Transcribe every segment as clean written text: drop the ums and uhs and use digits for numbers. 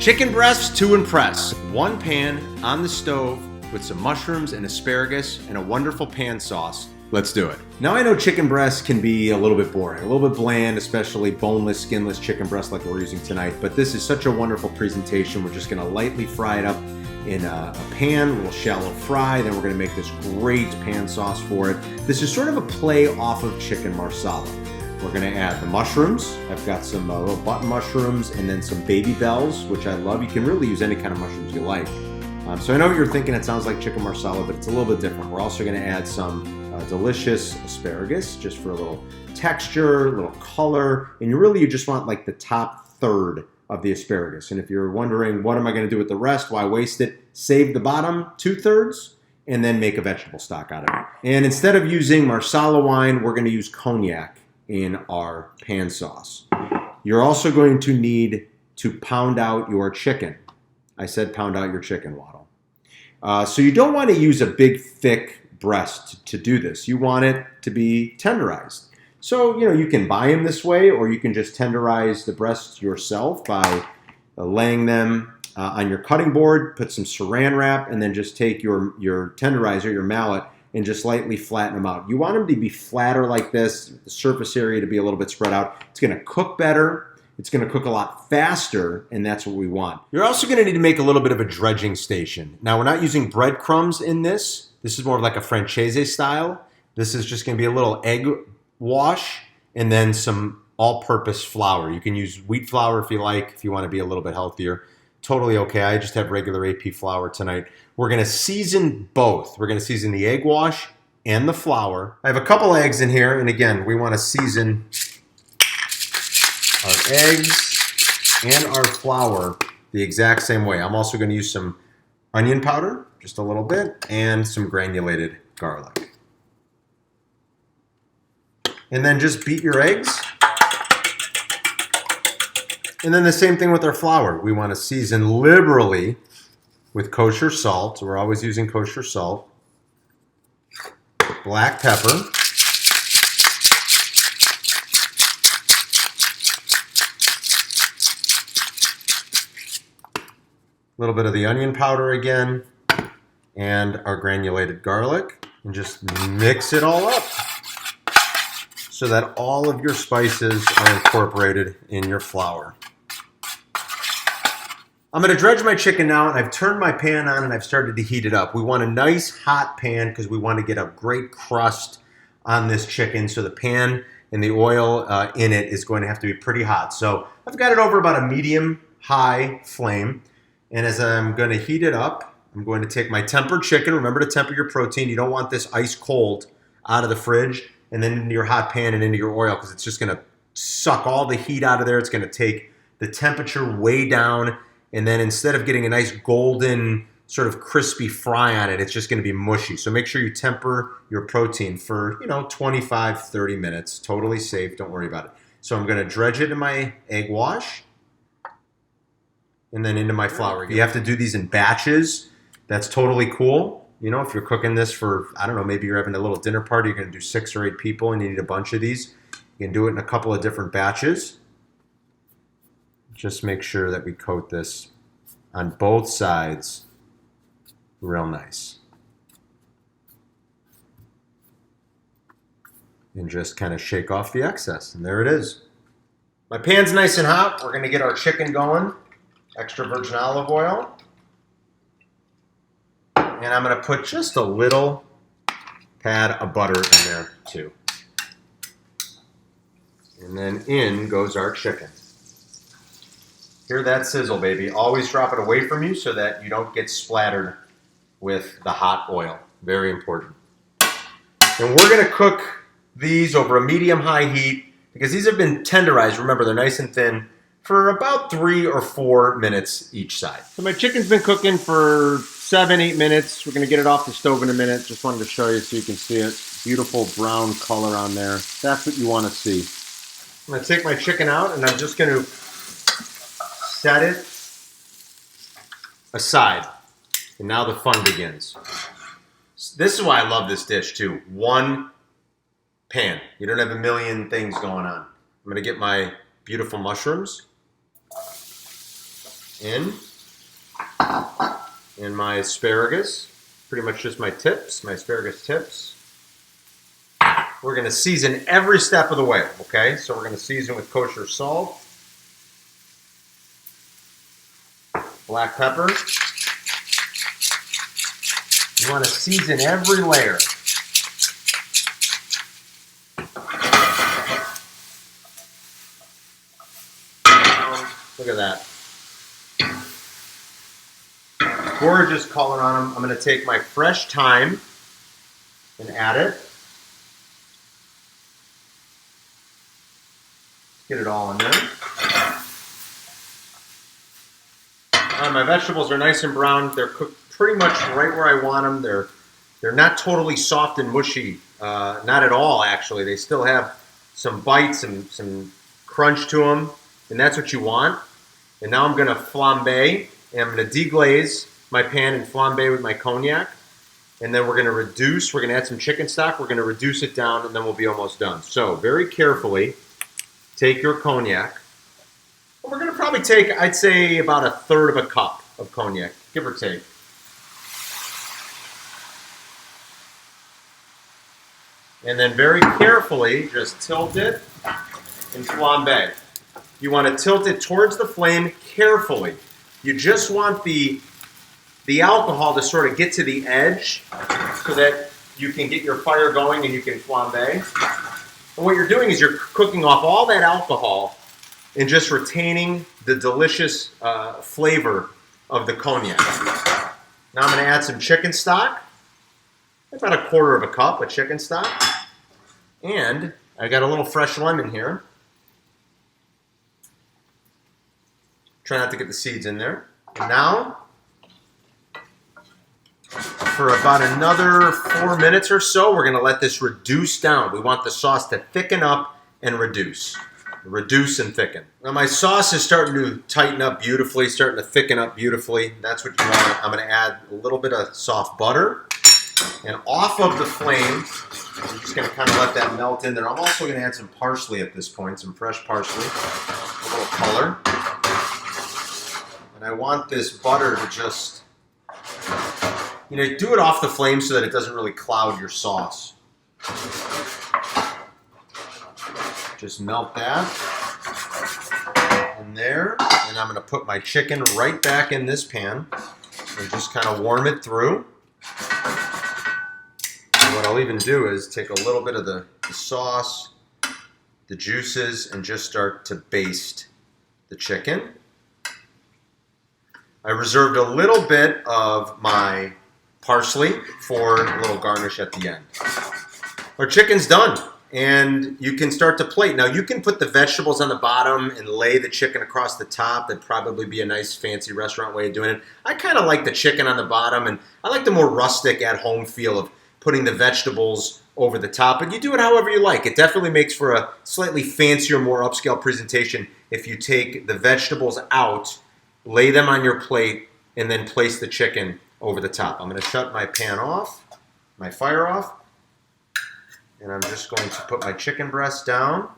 Chicken breasts to impress. One pan on the stove with some mushrooms and asparagus and a wonderful pan sauce. Let's do it. Now I know chicken breasts can be a little bit boring, a little bit bland, especially boneless, skinless chicken breast like we're using tonight, but this is such a wonderful presentation. We're just gonna lightly fry it up in a pan, a little shallow fry, then we're gonna make this great pan sauce for it. This is sort of a play off of chicken marsala. We're gonna add the mushrooms. I've got some little button mushrooms and then some baby bells, which I love. You can really use any kind of mushrooms you like. So I know what you're thinking, it sounds like chicken marsala, but it's a little bit different. We're also gonna add some delicious asparagus, just for a little texture, a little color, and you just want like the top third of the asparagus. And if you're wondering, what am I gonna do with the rest? Why waste it? Save the bottom 2/3 and then make a vegetable stock out of it. And instead of using marsala wine, we're gonna use cognac in our pan sauce. You're also going to need to pound out your chicken. I said pound out your chicken, Waddle. So you don't want to use a big, thick breast to do this. You want it to be tenderized. So, you can buy them this way, or you can just tenderize the breasts yourself by laying them on your cutting board, put some saran wrap, and then just take your tenderizer, your mallet, and just lightly flatten them out. You want them to be flatter like this, the surface area to be a little bit spread out. It's gonna cook better. It's gonna cook a lot faster, and that's what we want. You're also gonna need to make a little bit of a dredging station. Now, we're not using breadcrumbs in this. This is more like a francese style. This is just gonna be a little egg wash and then some all-purpose flour. You can use wheat flour if you like, if you wanna be a little bit healthier. Totally okay, I just have regular AP flour tonight. We're gonna season both. We're gonna season the egg wash and the flour. I have a couple eggs in here, and again, we wanna season our eggs and our flour the exact same way. I'm also gonna use some onion powder, just a little bit, and some granulated garlic. And then just beat your eggs. And then the same thing with our flour. We want to season liberally with kosher salt. So we're always using kosher salt. Black pepper. A little bit of the onion powder again. And our granulated garlic. And just mix it all up so that all of your spices are incorporated in your flour. I'm gonna dredge my chicken now, and I've turned my pan on and I've started to heat it up. We want a nice hot pan because we want to get a great crust on this chicken, so the pan and the oil in it is going to have to be pretty hot. So I've got it over about a medium-high flame, and as I'm gonna heat it up, I'm going to take my tempered chicken. Remember to temper your protein. You don't want this ice cold out of the fridge and then into your hot pan and into your oil, because it's just gonna suck all the heat out of there. It's gonna take the temperature way down. And then instead of getting a nice golden sort of crispy fry on it, it's just gonna be mushy. So make sure you temper your protein for, 25, 30 minutes. Totally safe, don't worry about it. So I'm gonna dredge it in my egg wash and then into my flour. You have to do these in batches. That's totally cool. If you're cooking this for, I don't know, maybe you're having a little dinner party, you're gonna do 6 or 8 people and you need a bunch of these. You can do it in a couple of different batches. Just make sure that we coat this on both sides real nice. And just kind of shake off the excess, and there it is. My pan's nice and hot. We're gonna get our chicken going. Extra virgin olive oil. And I'm gonna put just a little pad of butter in there too. And then in goes our chicken. Hear that sizzle, baby. Always drop it away from you so that you don't get splattered with the hot oil. Very important. And we're gonna cook these over a medium-high heat because these have been tenderized. Remember, they're nice and thin for about 3 or 4 minutes each side. So my chicken's been cooking for 7, 8 minutes. We're gonna get it off the stove in a minute. Just wanted to show you so you can see it. Beautiful brown color on there. That's what you wanna see. I'm gonna take my chicken out and I'm just gonna set it aside. And now the fun begins. This is why I love this dish too. One pan. You don't have a million things going on. I'm gonna get my beautiful mushrooms. in. And my asparagus, pretty much just my tips, my asparagus tips. We're going to season every step of the way, okay? So we're going to season with kosher salt, black pepper. You want to season every layer. Look at that. Gorgeous color on them. I'm going to take my fresh thyme and add it. Get it all in there. My vegetables are nice and brown. They're cooked pretty much right where I want them. They're not totally soft and mushy. Not at all, actually. They still have some bites and some crunch to them, and that's what you want. And now I'm going to flambe, and I'm going to deglaze my pan and flambe with my cognac. And then we're going to reduce. We're going to add some chicken stock. We're going to reduce it down, and then we'll be almost done. So very carefully, take your cognac. We're going to probably take, I'd say, about 1/3 of a cup of cognac, give or take. And then very carefully, just tilt it and flambe. You want to tilt it towards the flame carefully. You just want the alcohol to sort of get to the edge so that you can get your fire going and you can flambe. And what you're doing is you're cooking off all that alcohol and just retaining the delicious flavor of the cognac. Now I'm going to add some chicken stock, about 1/4 of a cup of chicken stock. And I got a little fresh lemon here. Try not to get the seeds in there. And now, for about another 4 minutes or so, we're going to let this reduce down. We want the sauce to thicken up and reduce. Reduce and thicken. Now my sauce is starting to tighten up beautifully, starting to thicken up beautifully. That's what you want. I'm going to add a little bit of soft butter. And off of the flame, I'm just going to kind of let that melt in there. I'm also going to add some parsley at this point, some fresh parsley, a little color. And I want this butter to just, do it off the flame so that it doesn't really cloud your sauce. Just melt that in there. And I'm going to put my chicken right back in this pan and just kind of warm it through. And what I'll even do is take a little bit of the sauce, the juices, and just start to baste the chicken. I reserved a little bit of my parsley for a little garnish at the end. Our chicken's done, and you can start to plate. Now, you can put the vegetables on the bottom and lay the chicken across the top. That'd probably be a nice, fancy restaurant way of doing it. I kind of like the chicken on the bottom, and I like the more rustic, at-home feel of putting the vegetables over the top. But you do it however you like. It definitely makes for a slightly fancier, more upscale presentation if you take the vegetables out, lay them on your plate, and then place the chicken over the top. I'm going to shut my pan off, my fire off, and I'm just going to put my chicken breasts down,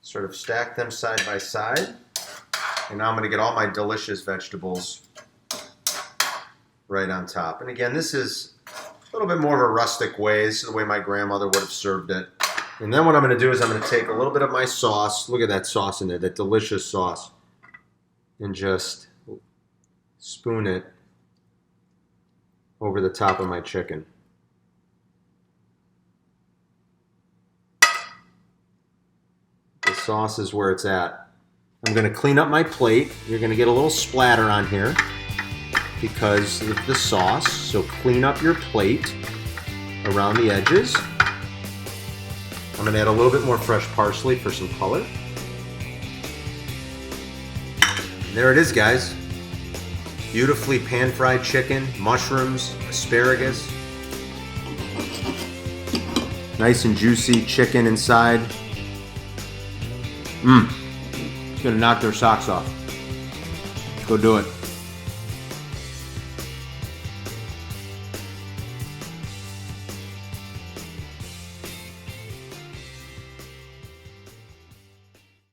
sort of stack them side by side, and now I'm going to get all my delicious vegetables right on top. And again, this is a little bit more of a rustic way. This is the way my grandmother would have served it. And then what I'm going to do is I'm going to take a little bit of my sauce, look at that sauce in there, that delicious sauce, and just spoon it over the top of my chicken. The sauce is where it's at. I'm going to clean up my plate. You're going to get a little splatter on here because of the sauce. So clean up your plate around the edges. I'm going to add a little bit more fresh parsley for some color. There it is, guys. Beautifully pan-fried chicken, mushrooms, asparagus. Nice and juicy chicken inside. It's gonna knock their socks off. Go do it.